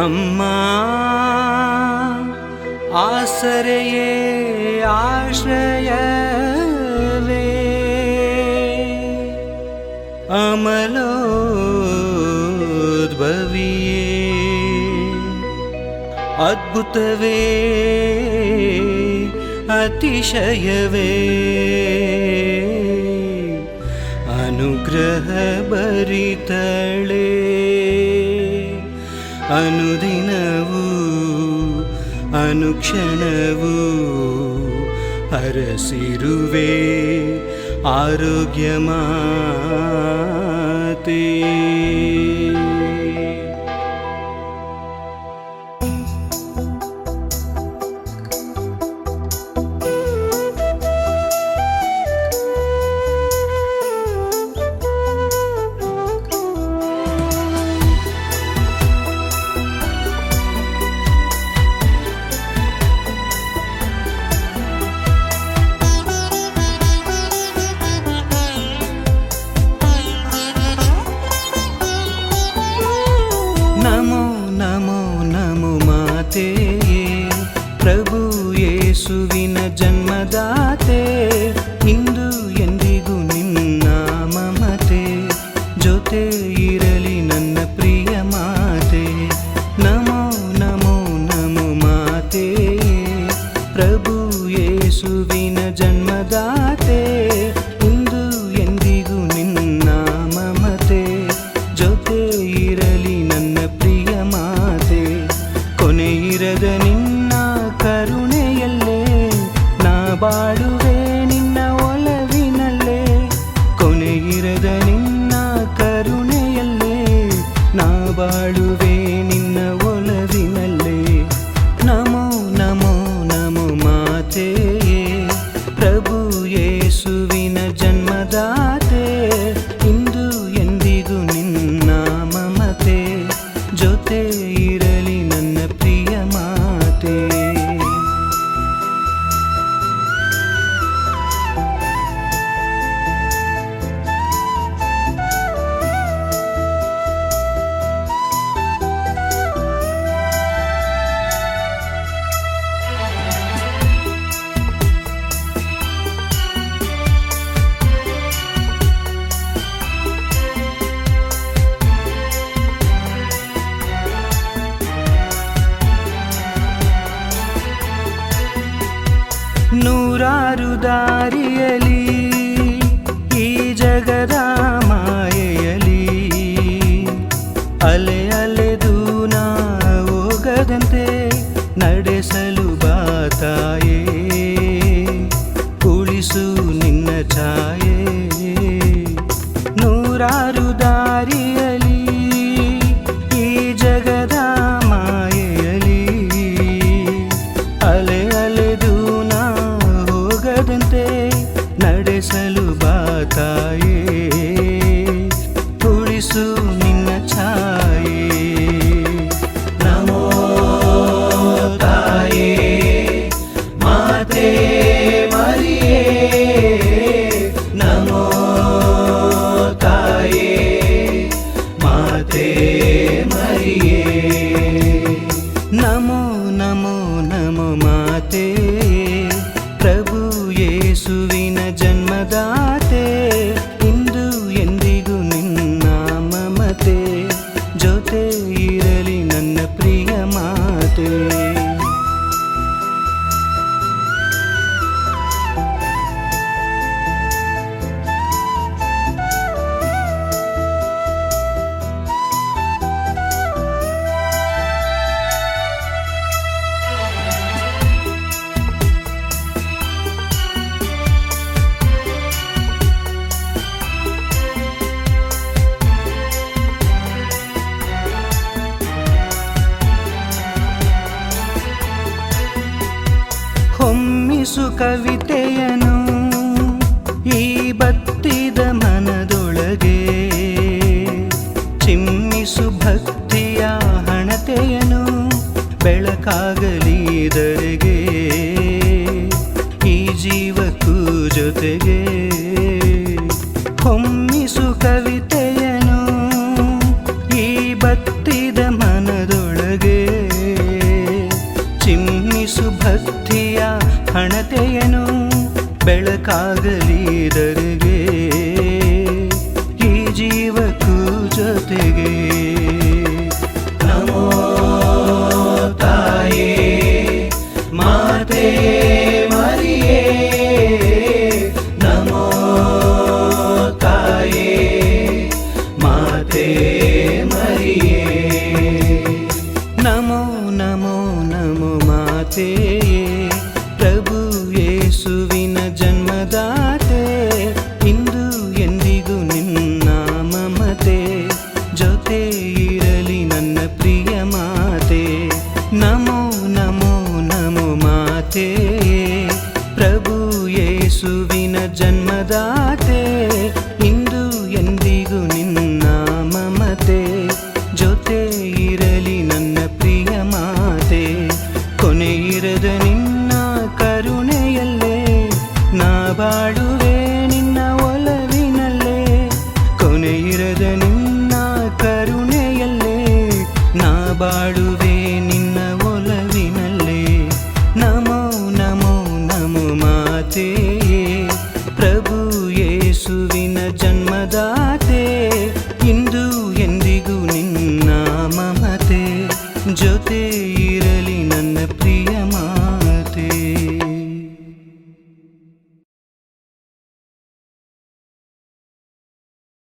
ಅಮ್ಮ ಆಸರೆಯೇ ಆಶ್ರಯವೇ ಅಮಲೋದ್ಭವಿಯೇ ಅದ್ಭುತವೇ ಅತಿಶಯವೇ ಅನುಗ್ರಹ ಭರಿತಳೇ ಅನುದಿನವೂ ಅನುಕ್ಷಣವೂ ಹರಸಿರುವೆ ಆರೋಗ್ಯ ಮಾತೆ. ನಮೋ ನಮೋ ನಮೋ ಮಾತೆ, ಪ್ರಭು ಯೇಸುವಿನ ಜನ್ಮದಾತೆ, ಇಂದು ಎಂದಿಗೂ ನಿನ್ನ ಮಮತೆ ಜೊತೆ ಇರಲಿ ನನ್ನ ಪ್ರಿಯ ಮಾತೆ. ನಮೋ ನಮೋ ನಮೋ ಮಾತೆ, ಪ್ರಭು ಯೇಸುವಿನ ಜನ್ಮದಾತೆ, ಇಂದು ಎಂದಿಗೂ ನಿನ್ನ ಮಮತೆ ಜೊತೆ ಇರಲಿ ನನ್ನ ಪ್ರಿಯ ಮಾತೆ. ಕೊನೆಯಿರದ ನಿನ್ನ ಕರುಣೆಯಲ್ಲೇ ನಾ ಬಾಳುವೆ ನಿನ್ನ ಒಲವಿನಲ್ಲೇ. ಕೊನೆಯಿರದ ನಿನ್ನ ಕರುಣೆಯಲ್ಲೇ ನಾ ಬಾಳುವೆ ನಿನ್ನ ಒಲವಿನಲ್ಲೇ. ನಮೋ ನಮೋ ನಮೋ ಮಾತೆ, ಪ್ರಭು ಯೇಸುವಿನ ಜನ್ಮದಾತೆ, ಇಂದು ಎಂದಿಗೂ ನಿನ್ನ ಮಮತೆ ಜೊತೆ ಇರಲಿ ನನ್ನ ಪ್ರಿಯ ಮಾತೆ. ನೂರಾರು ದಾರಿಯಲಿ ಈ ಜಗದ ಮಾಯೆಯಲಿ ಅಲೆ ಅಲೆದು ನಾ ಹೋಗದಂತೆ ನಡೆಸಲು ಬಾತಾಯೇ. ಉಳಿಸು ನಿನ್ನ ಛಾಯೆ. ನೂರಾರು ದಾರಿಯಲಿ ಈ ಜಗದ ಮಾಯೆಯಲಿ ಅಲೆ ಅಲೆದು ನಾ ಹೋಗದಂತೆ ನಡೆಸಲು ಬಾತಾಯೇ. ಉಳಿಸು ನಿನ್ನ ಛಾಯೆ. ನಮೋ ತಾಯೇ ಮಾತೆ ಮರಿಯೇ, ನಮೋ ತಾಯೇ ಮಾತೆ ಮರಿಯೇ. ನಮೋ ನಮೋ ನಮೋ ಮಾತೆ, ಪ್ರಭು ಯೇಸುವಿನ ಜನ್ಮದಾತೆ, ಇಂದು ಎಂದಿಗೂ ನಿನ್ನ ಮಮತೆ ಜೊತೆ ಇರಲಿ ನನ್ನ ಪ್ರಿಯ ಮಾತೆ. ಹೊಮ್ಮಿಸು ಕವಿತೆಯನು ಈ ಬತ್ತಿದ ಮನದೊಳಗೆ, ಚಿಮ್ಮಿಸು ಭಕ್ತಿಯ ಹಣತೆಯನು ಬೆಳಕಾಗಲಿದರೆಗೆ, ಈ ಜೀವಕ್ಕೂ ಜೊತೆಗೆ. ಹೊಮ್ಮಿಸು ಕವಿತೆಯನು ಈ ಬತ್ತಿದ ಮನದೊಳಗೆ, ಘನತೆಯನು ಬೆಳಕಾಗಲಿದರಿಗೆ ಈ ಜೀವಕ್ಕೂ ಜೊತೆಗೆ. ನಮೋ ತಾಯೇ ಮಾತೆ ಮರಿಯೇ, ನಮೋ ತಾಯೇ ಮಾತೆ ಮರಿಯೇ. ನಮೋ ನಮೋ ನಮೋ ಮಾತೆಯೇ, ಪ್ರಭು ಯೇಸುವಿನ ಜನ್ಮದಾತೆ, ಇಂದು ಎಂದಿಗೂ ನಿನ್ನ ಮಮತೆ ಜೊತೆ ಇರಲಿ ನನ್ನ ಪ್ರಿಯ ಮಾತೆ. ನಮೋ ನಮೋ ನಮೋ ಮಾತೆಯೇ, ಪ್ರಭು ಯೇಸುವಿನ ಜನ್ಮದಾತೆ, ಇಂದು ಎಂದಿಗೂ ನಿನ್ನ ಮಮತೆ ಜೊತೆ ಇರಲಿ ನನ್ನ ಪ್ರಿಯ ಮಾತೆ. ಕೊನೆಯಿರದ ನಿನ್ನ ಕರುಣೆಯಲ್ಲೇ ನಾ ಬಾಳುವೆ ನಿನ್ನ ಒಲವಿನಲ್ಲೇ, ಕೊನೆಯಿರದ ನಿನ್ನ ಕರುಣೆಯಲ್ಲೇ ನಾ ಬಾಳುವೆ ನಿನ್ನ ಒಲವಿನಲ್ಲೇ. ನಮೋ ನಮೋ ನಮೋ ಮಾತೆಯೇ, ಪ್ರಭು ಯೇಸುವಿನ ಜನ್ಮದಾತೆ, ಇಂದು ಎಂದಿಗೂ ನಿನ್ನ ಮಮತೆ ಜೊತೆ ಇರಲಿ ನನ್ನ ಪ್ರಿಯ ಮಾತೆ.